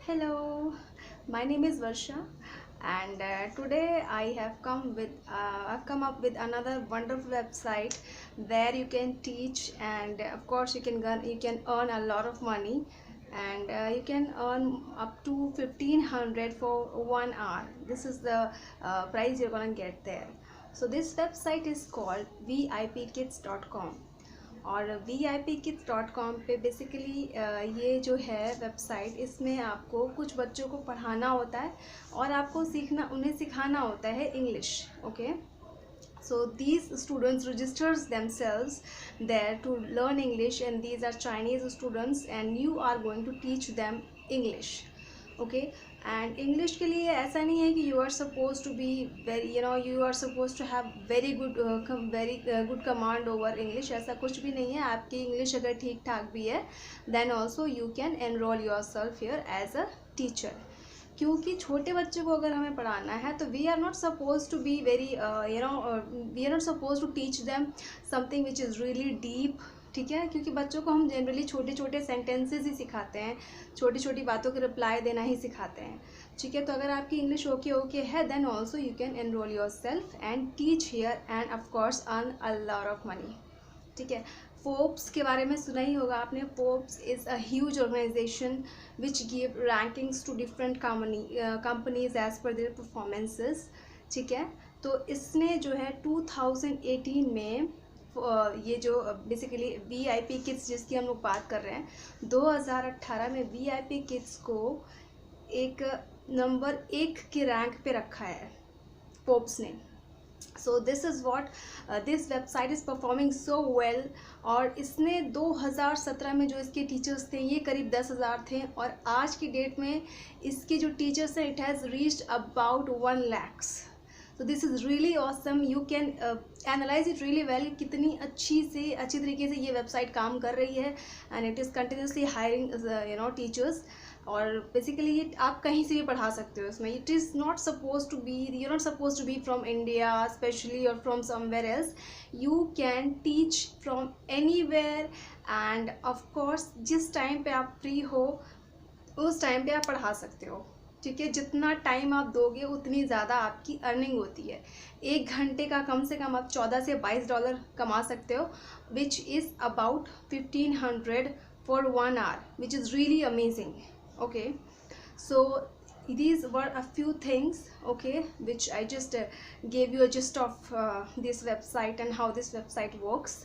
Hello, my name is Varsha, and today I've come up with another wonderful website where you can teach, and of course you can earn a lot of money, and you can earn up to 1500 for 1 hour. This is the price you're gonna get there. So this website is called vipkids.com. और vipkids.com पे basically ये जो है website, इसमें आपको कुछ बच्चों को पढ़ाना होता है और आपको उन्हें सिखाना होता है English. Okay, so these students registers themselves there to learn English, and these are Chinese students and you are going to teach them English. Okay, and English के लिए ऐसा नहीं है कि you are suppose to be very you are suppose to have very good command over English. ऐसा कुछ भी नहीं है. आपकी इंग्लिश अगर ठीक ठाक भी है then also you can enrol yourself here as a teacher. क्योंकि छोटे बच्चों को अगर हमें पढ़ाना है तो we are not suppose to be very we are not suppose to teach them something which is really deep. ठीक है, क्योंकि बच्चों को हम जनरली छोटे छोटे सेंटेंसेस ही सिखाते हैं, छोटी छोटी बातों के रिप्लाई देना ही सिखाते हैं. ठीक है, तो अगर आपकी इंग्लिश ओके है then also you can enrol yourself and teach here and of course earn a lot of money. ठीक है, फोर्ब्स के बारे में सुना ही होगा आपने. Forbes is a huge organisation which give rankings to different companies as per their performances. ठीक है, तो इसने जो है 2018 में ये जो बेसिकली VIP किड्स जिसकी हम लोग बात कर रहे हैं, 2018 में VIP किड्स को एक नंबर 1 के रैंक पे रखा है फोर्ब्स ने. सो this is what this website is performing so well. और इसने 2017 में जो इसके टीचर्स थे ये करीब 10,000 थे, और आज की डेट में इसके जो टीचर्स हैं it has reached about 1 lakhs. तो this is really awesome. You can analyse it really well. कितनी अच्छी तरीके से ये वेबसाइट काम कर रही है, and it is continuously hiring teachers. और बेसिकली ये आप कहीं से भी पढ़ा सकते हो इसमें. It is not suppose to be you not suppose to be from India specially और from somewhere else. You can teach from anywhere, and of course जिस टाइम पे आप फ्री हो उस टाइम पे आप पढ़ा सकते हो. ठीक है, जितना टाइम आप दोगे उतनी ज़्यादा आपकी अर्निंग होती है. 1 घंटे का कम से कम आप $14 से $22 कमा सकते हो, which is about 1500 for 1 hour, which is really amazing. Okay, so these were a few things, okay, which I just gave you a gist of this website and how this website works.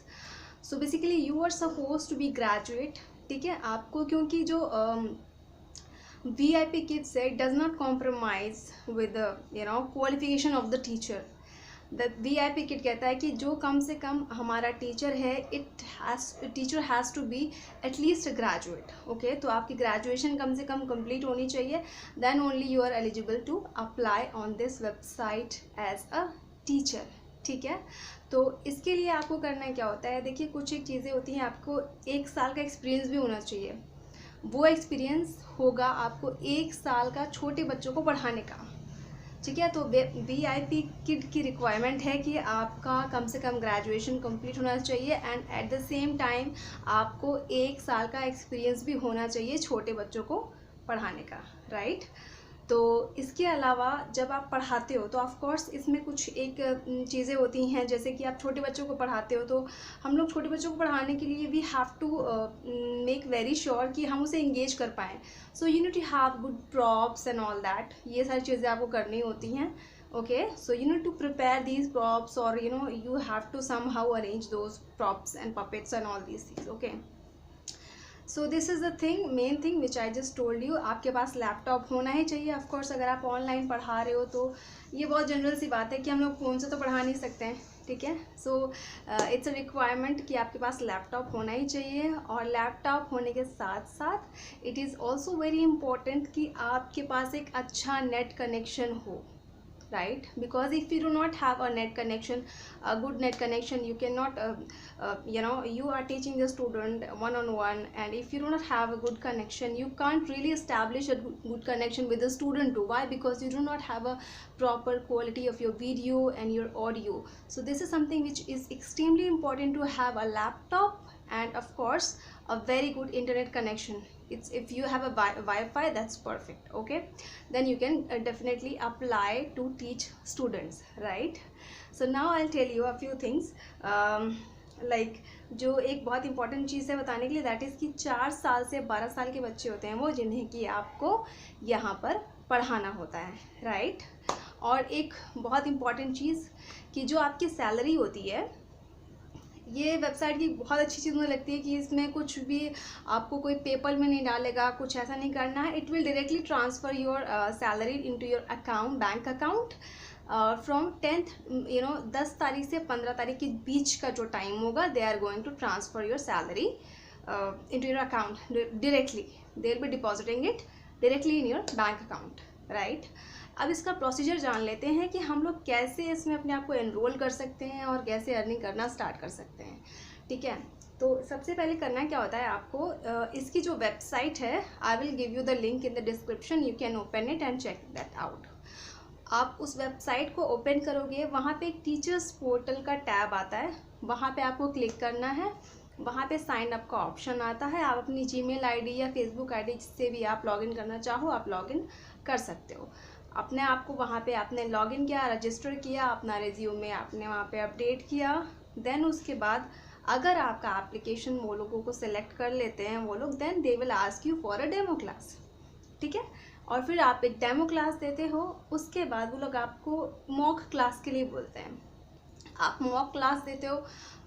So basically you are supposed to be graduate. ठीक है, आपको क्योंकि जो VIP kids say does not compromise with the qualification of the teacher. The VIP kid कहता है कि जो कम से कम हमारा टीचर है teacher has to be at least graduate. Okay, तो आपकी ग्रेजुएशन कम से कम कंप्लीट होनी चाहिए, then only you are eligible to apply on this website as a teacher. ठीक है, तो इसके लिए आपको करना क्या होता है, देखिए कुछ एक चीज़ें होती हैं. आपको 1 साल का एक्सपीरियंस भी होना चाहिए. वो एक्सपीरियंस होगा आपको 1 साल का छोटे बच्चों को पढ़ाने का. ठीक है, तो VIP किड की रिक्वायरमेंट है कि आपका कम से कम ग्रेजुएशन कंप्लीट होना चाहिए, and at the same time आपको 1 साल का एक्सपीरियंस भी होना चाहिए छोटे बच्चों को पढ़ाने का. राइट, तो इसके अलावा जब आप पढ़ाते हो तो ऑफ कोर्स इसमें कुछ एक चीज़ें होती हैं, जैसे कि आप छोटे बच्चों को पढ़ाते हो तो हम लोग छोटे बच्चों को पढ़ाने के लिए we have to make very sure कि हम उसे इंगेज कर पाएँ. So you need to have good props and all that. ये सारी चीज़ें आपको करनी होती हैं. Okay, so you need to prepare these props, और you have to somehow arrange those props and puppets and all these things. Okay, so this is the thing, main thing which I just told you. आपके पास laptop होना ही चाहिए. Of course अगर आप online पढ़ा रहे हो तो ये बहुत जनरल सी बात है कि हम लोग फ़ोन से तो पढ़ा नहीं सकते हैं. ठीक है, सो इट्स अ रिक्वायरमेंट कि आपके पास लैपटॉप होना ही चाहिए. और लैपटॉप होने के साथ साथ it is also very important कि आपके पास एक अच्छा नेट कनेक्शन हो. Right, because if you do not have a net connection, a good net connection, you cannot you are teaching the student one on one, and if you do not have a good connection you can't really establish a good connection with the student too. Why? Because you do not have a proper quality of your video and your audio. So this is something which is extremely important, to have a laptop and of course a very good internet connection. it's if you have a Wi-Fi, that's perfect. Okay, then you can definitely apply to teach students, right? So now I'll tell you a few things. Like जो एक बहुत important चीज़ है बताने के लिए, that is कि 4 साल से 12 साल के बच्चे होते हैं वो, जिन्हें कि आपको यहाँ पर पढ़ाना होता है, राइट? और एक बहुत इंपॉर्टेंट चीज़ कि जो आपकी सैलरी होती है, ये वेबसाइट की बहुत अच्छी चीज़ मुझे लगती है कि इसमें कुछ भी आपको कोई पेपर में नहीं डालेगा, कुछ ऐसा नहीं करना है. It will directly transfer your salary into your account, bank account from 10th 10 तारीख से 15 तारीख के बीच का जो टाइम होगा, they are going to transfer your salary into your account directly. They will be depositing it directly in your bank account, right? अब इसका procedure जान लेते हैं कि हम लोग कैसे इसमें अपने आप को एनरोल कर सकते हैं और कैसे अर्निंग करना स्टार्ट कर सकते हैं, ठीक है? तो सबसे पहले करना क्या होता है आपको, इसकी जो वेबसाइट है, I will give you the link in the description, you can open it and check that out. आप उस वेबसाइट को ओपन करोगे, वहाँ पे एक टीचर्स पोर्टल का टैब आता है, वहाँ पे आपको क्लिक करना है. वहाँ पे साइन अप का ऑप्शन आता है. आप अपनी जीमेल आईडी या फेसबुक आईडी जिससे भी आप लॉगिन करना चाहो, आप लॉगिन कर सकते हो. अपने आप को वहाँ पे आपने लॉगिन किया, रजिस्टर किया, अपना रिज्यूमे आपने वहाँ पे अपडेट किया. देन उसके बाद अगर आपका एप्लीकेशन वो लोगों को सिलेक्ट कर लेते हैं वो लोग, then they will ask you for a demo class, ठीक है? और फिर आप एक डेमो क्लास देते हो. उसके बाद वो लोग आपको मॉक क्लास के लिए बोलते हैं. आप मॉक क्लास देते हो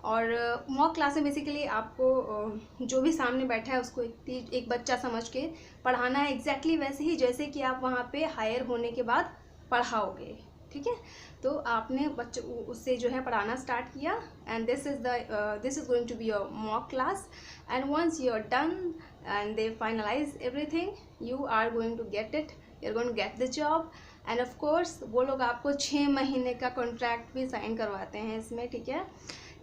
और मॉक क्लास में बेसिकली आपको जो भी सामने बैठा है उसको एक बच्चा समझ के पढ़ाना है, एग्जैक्टली वैसे ही जैसे कि आप वहाँ पे हायर होने के बाद पढ़ाओगे, ठीक है? तो आपने बच्चों उससे जो है पढ़ाना स्टार्ट किया, and this is going to be your mock class. And once you are done and they finalise everything, you are going to get it, you are going to get the job. And of course वो लोग आपको 6 महीने का contract भी sign करवाते हैं इसमें, ठीक है?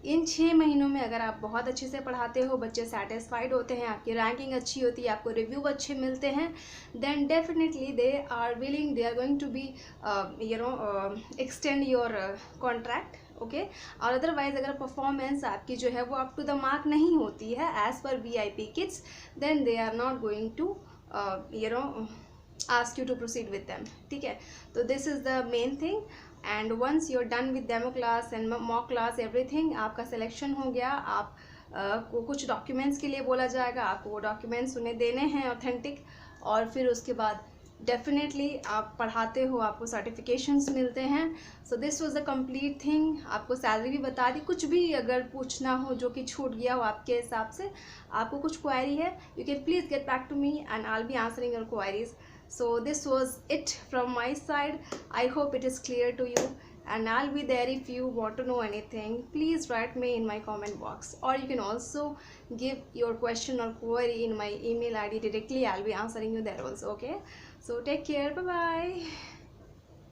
इन 6 महीनों में अगर आप बहुत अच्छे से पढ़ाते हो, बच्चे सेटिस्फाइड होते हैं, आपकी रैंकिंग अच्छी होती है, आपको रिव्यू अच्छे मिलते हैं, then definitely they are going to be extend your contract, okay? और अदरवाइज अगर परफॉर्मेंस आपकी जो है वो अप टू द मार्क नहीं होती है as per VIP kids, then they are not going to ask you to proceed with them, ठीक है? तो this is the main thing. And once you're done with demo class and mock class everything, आपका selection हो गया. आप को कुछ documents के लिए बोला जाएगा, आपको वो डॉक्यूमेंट्स उन्हें देने हैं ऑथेंटिक, और फिर उसके बाद डेफिनेटली आप पढ़ाते हो, आपको सर्टिफिकेशंस मिलते हैं. So this was the complete thing. आपको सैलरी भी बता दी. कुछ भी अगर पूछना हो जो कि छूट गया हो आपके हिसाब से, आपको कुछ क्वेरी है, you can please get back to me and I will be answering your queries. So this was it from my side. I hope it is clear to you, and I'll be there if you want to know anything. Please write me in my comment box, or you can also give your question or query in my email ID directly. I'll be answering you there also, okay? So take care, bye bye.